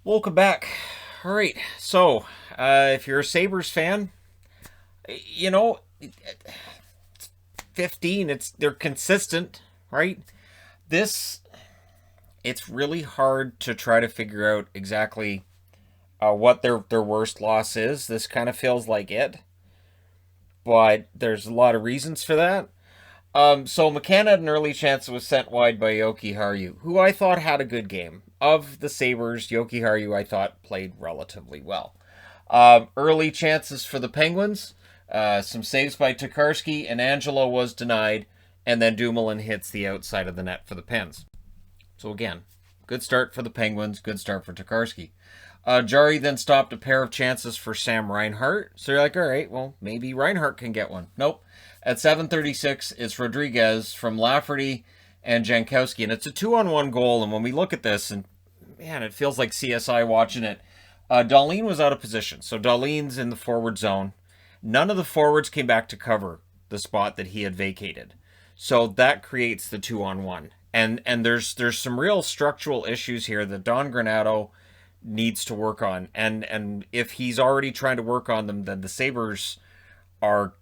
Welcome back. All right. So, if you're a Sabres fan, you know, 15, they're consistent, right? This it's really hard to try to figure out exactly what their worst loss is. This kind of feels like it, but there's a lot of reasons for that. So McCann had an early chance that was sent wide by Jokiharju, who I thought had a good game. Of the Sabres, Jokiharju I thought played relatively well. Early chances for the Penguins. Some saves by Tokarski, and Angelo was denied, and then Dumoulin hits the outside of the net for the Pens. So again, good start for the Penguins, good start for Tokarski. Jari then stopped a pair of chances for Sam Reinhart. So you're like, all right, well, maybe Reinhart can get one. Nope. At 7:36, it's Rodriguez from Lafferty and Jankowski, and it's a 2-on-1 goal. And when we look at this, and man, it feels like CSI watching it. Dahlin was out of position, so Dahlin's in the forward zone. None of the forwards came back to cover the spot that he had vacated, so that creates the 2-on-1. And there's some real structural issues here that Don Granato needs to work on. And if he's already trying to work on them, then the Sabres are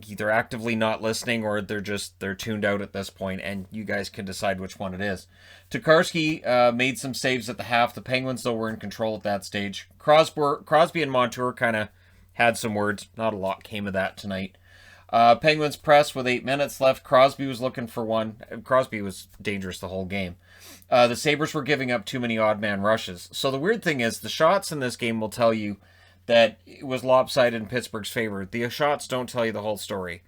either actively not listening or they're tuned out at this point, and you guys can decide which one it is. Tokarski made some saves at the half. The Penguins, though, were in control at that stage. Crosby and Montour kind of had some words. Not a lot came of that tonight. Penguins press with 8 minutes left. Crosby was looking for one. Crosby was dangerous the whole game. The Sabres were giving up too many odd man rushes. So the weird thing is the shots in this game will tell you that it was lopsided in Pittsburgh's favor. The shots don't tell you the whole story.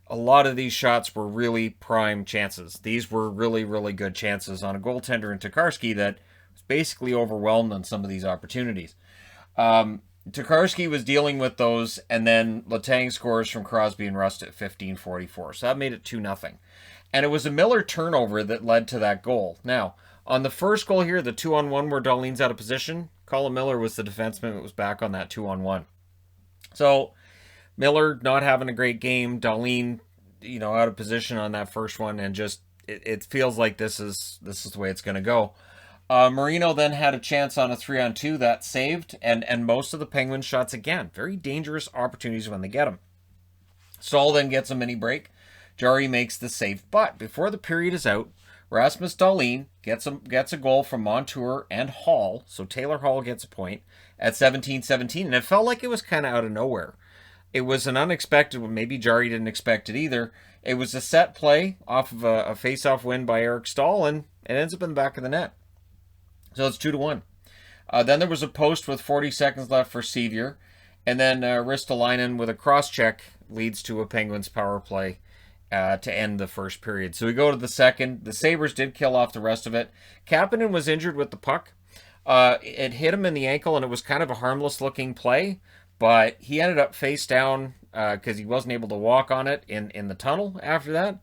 A lot of these shots were really prime chances. These were really, really good chances on a goaltender in Tokarski that was basically overwhelmed on some of these opportunities. Tokarski was dealing with those, and then Letang scores from Crosby and Rust at 15:44. So that made it 2-0. And it was a Miller turnover that led to that goal. Now, on the first goal here, the 2-on-1 where Dahlin's out of position, Colin Miller was the defenseman that was back on that 2-on-1. So, Miller not having a great game, Dahlin, out of position on that first one, and just, it feels like this is the way it's going to go. Marino then had a chance on a 3-on-2 that saved, and most of the Penguins shots, again, very dangerous opportunities when they get them. Stahl then gets a mini break. Jari makes the save, but before the period is out, Rasmus Dahlin gets a goal from Montour and Hall, so Taylor Hall gets a point at 17-17, and it felt like it was kind of out of nowhere. It was an unexpected one. Maybe Jari didn't expect it either. It was a set play off of a face-off win by Eric Stahl, and it ends up in the back of the net. So it's 2-1. Then there was a post with 40 seconds left for Sevier, and then Ristolainen with a cross-check leads to a Penguins power play to end the first period. So we go to the second. The Sabres did kill off the rest of it. Kapanen was injured with the puck. It hit him in the ankle, and it was kind of a harmless-looking play, but he ended up face down because he wasn't able to walk on it in the tunnel after that.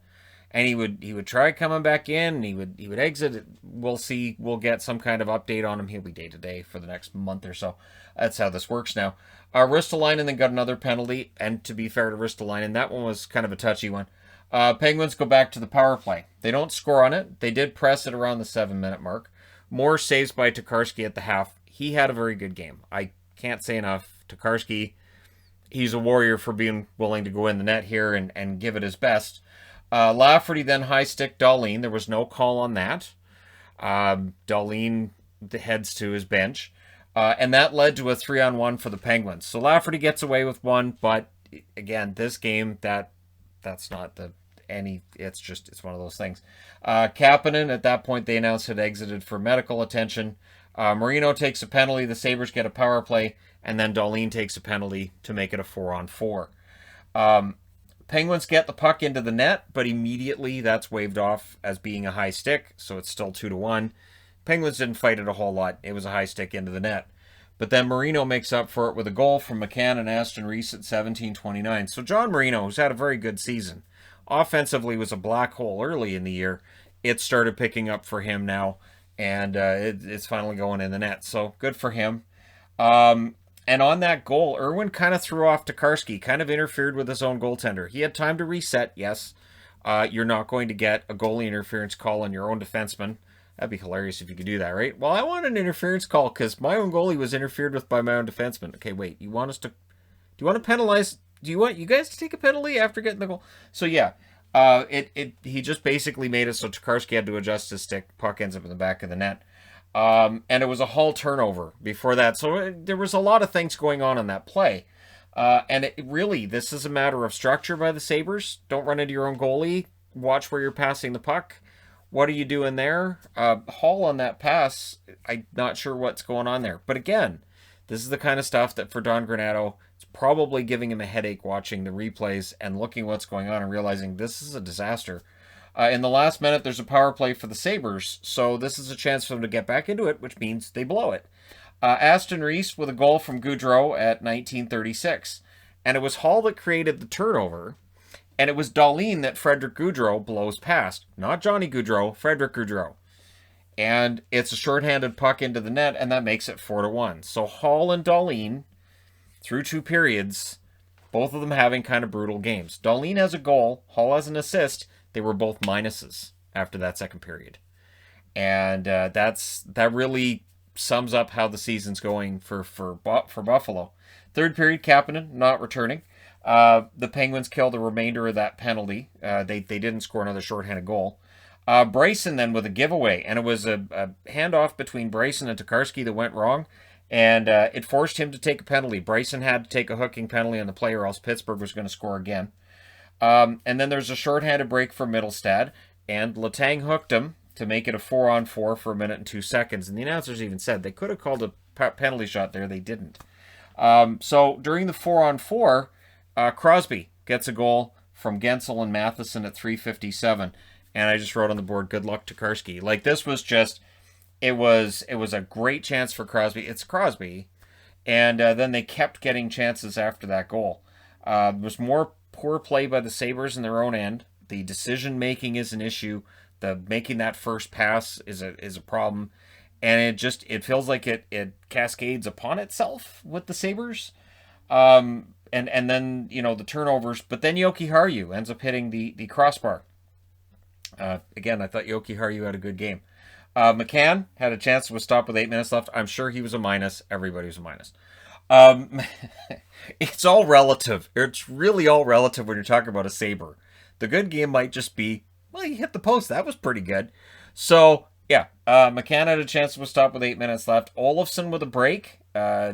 And he would try coming back in, and he would exit. We'll see. We'll get some kind of update on him. He'll be day-to-day for the next month or so. That's how this works now. Ristolainen then got another penalty, and to be fair to Ristolainen, that one was kind of a touchy one. Penguins go back to the power play. They don't score on it. They did press it around the 7-minute mark. More saves by Tokarski at the half. He had a very good game. I can't say enough. Tokarski, he's a warrior for being willing to go in the net here and give it his best. Lafferty then high stick Dahlin. There was no call on that. Dahlin heads to his bench. And that led to a 3-on-1 for the Penguins. So Lafferty gets away with one, but again, this game, that's not it's one of those things. Kapanen, at that point, they announced had exited for medical attention. Marino takes a penalty. The Sabres get a power play, and then Dahlin takes a penalty to make it a 4-on-4. Penguins get the puck into the net, but immediately that's waved off as being a high stick, so it's still 2-1. Penguins didn't fight it a whole lot. It was a high stick into the net. But then Marino makes up for it with a goal from McCann and Aston Reese at 17:29. So John Marino, who's had a very good season, offensively was a black hole early in the year. It started picking up for him now, and it's finally going in the net. So good for him. And on that goal, Irwin kind of threw off Tokarski, kind of interfered with his own goaltender. He had time to reset, yes. You're not going to get a goalie interference call on your own defenseman. That'd be hilarious if you could do that, right? Well, I want an interference call because my own goalie was interfered with by my own defenseman. Okay, wait. You want us to? Do you want to penalize? Do you want you guys to take a penalty after getting the goal? So yeah, he just basically made it so Tokarski had to adjust his stick. Puck ends up in the back of the net. And it was a Hull turnover before that. So there was a lot of things going on in that play. And really, this is a matter of structure by the Sabres. Don't run into your own goalie. Watch where you're passing the puck. What are you doing there? Hull on that pass, I'm not sure what's going on there. But again, this is the kind of stuff that for Don Granato, it's probably giving him a headache watching the replays and looking what's going on and realizing this is a disaster. In the last minute, there's a power play for the Sabres, so this is a chance for them to get back into it, which means they blow it. Aston Reese with a goal from Gaudreau at 1936. And it was Hall that created the turnover, and it was Dahlin that Frederick Gaudreau blows past. Not Johnny Gaudreau, Frederick Gaudreau. And it's a shorthanded puck into the net, and that makes it 4-1. So Hall and Dahlin, through 2 periods, both of them having kind of brutal games. Dahlin has a goal, Hall has an assist. They were both minuses after that second period. And that really sums up how the season's going for Buffalo. Third period, Kapanen not returning. The Penguins killed the remainder of that penalty. They didn't score another shorthanded goal. Bryson then with a giveaway, and it was a handoff between Bryson and Tokarski that went wrong, and it forced him to take a penalty. Bryson had to take a hooking penalty on the play, or else Pittsburgh was going to score again. And then there's a shorthanded break for Mittelstadt, and Letang hooked him to make it a 4-on-4 for 1 minute and 2 seconds. And the announcers even said they could have called a penalty shot there. They didn't. So during the 4-on-4, Crosby gets a goal from Gensel and Matheson at 3:57. And I just wrote on the board, good luck to Karski. Like, this was just, it was a great chance for Crosby. It's Crosby. And then they kept getting chances after that goal. There was more poor play by the Sabres in their own end. The decision-making is an issue. The making that first pass is a problem. And it feels like it cascades upon itself with the Sabres. And then, the turnovers. But then Yoki Haru ends up hitting the crossbar. Again, I thought Yoki Haru had a good game. McCann had a chance to stop with 8 minutes left. I'm sure he was a minus. Everybody was a minus. It's all relative. It's really all relative when you're talking about a Sabre. The good game might just be, well, you hit the post. That was pretty good. So, yeah, McCann had a chance to stop with 8 minutes left. Olofsson with a break.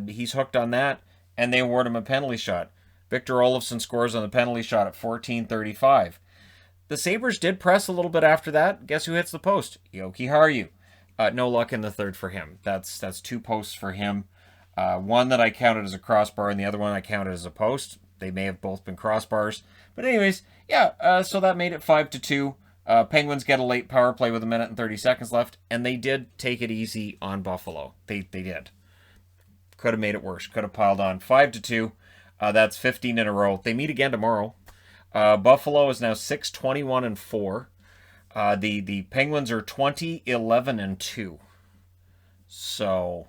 He's hooked on that, and they award him a penalty shot. Victor Olofsson scores on the penalty shot at 14:35. The Sabres did press a little bit after that. Guess who hits the post? Yoki Haru. No luck in the third for him. That's 2 posts for him. One that I counted as a crossbar, and the other one I counted as a post. They may have both been crossbars. But anyways, yeah, so that made it 5-2. Penguins get a late power play with 1 minute and 30 seconds left, and they did take it easy on Buffalo. They did. Could have made it worse. Could have piled on. 5-2. That's 15 in a row. They meet again tomorrow. Buffalo is now 6-21-4. The Penguins are 20-11-2. So,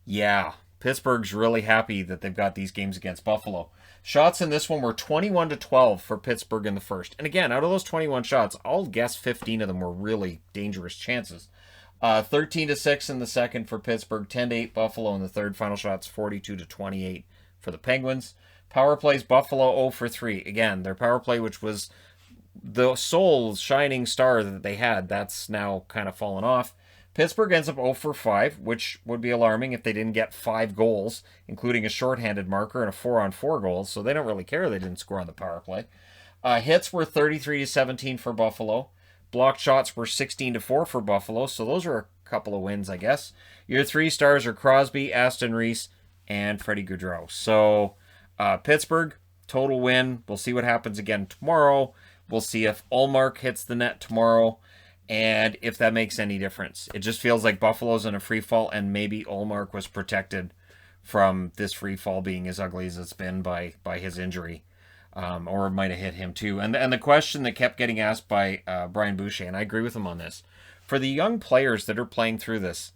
yeah, Pittsburgh's really happy that they've got these games against Buffalo. Shots in this one were 21-12 for Pittsburgh in the first. And again, out of those 21 shots, I'll guess 15 of them were really dangerous chances. 13-6 in the second for Pittsburgh, 10-8 Buffalo in the third. Final shots 42-28 for the Penguins. Power plays, Buffalo 0 for 3. Again, their power play, which was the sole shining star that they had, that's now kind of fallen off. Pittsburgh ends up 0 for 5, which would be alarming if they didn't get 5 goals, including a shorthanded marker and a 4-on-4 goal, so they don't really care they didn't score on the power play. Hits were 33-17 for Buffalo. Blocked shots were 16-4 for Buffalo, so those are a couple of wins, I guess. Your 3 stars are Crosby, Aston Reese, and Freddie Gaudreau. So, Pittsburgh, total win. We'll see what happens again tomorrow. We'll see if Ullmark hits the net tomorrow and if that makes any difference. It just feels like Buffalo's in a free fall, and maybe Ullmark was protected from this free fall being as ugly as it's been by his injury. Or it might have hit him too. And the question that kept getting asked by Brian Boucher, and I agree with him on this, for the young players that are playing through this,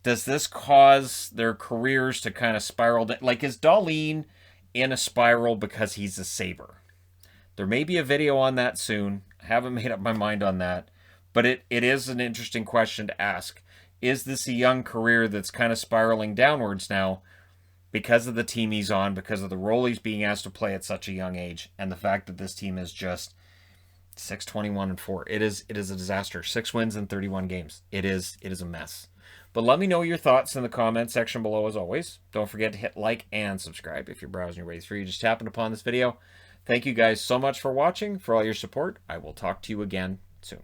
does this cause their careers to kind of spiral? Like, is Dahlin in a spiral because he's a Sabre? There may be a video on that soon. I haven't made up my mind on that. But it is an interesting question to ask. Is this a young career that's kind of spiraling downwards now because of the team he's on, because of the role he's being asked to play at such a young age, and the fact that this team is just 6-21-4. It is a disaster. 6 wins in 31 games. It is a mess. But let me know your thoughts in the comment section below as always. Don't forget to hit like and subscribe if you're browsing your way through. You just happened upon this video. Thank you guys so much for watching, for all your support. I will talk to you again soon.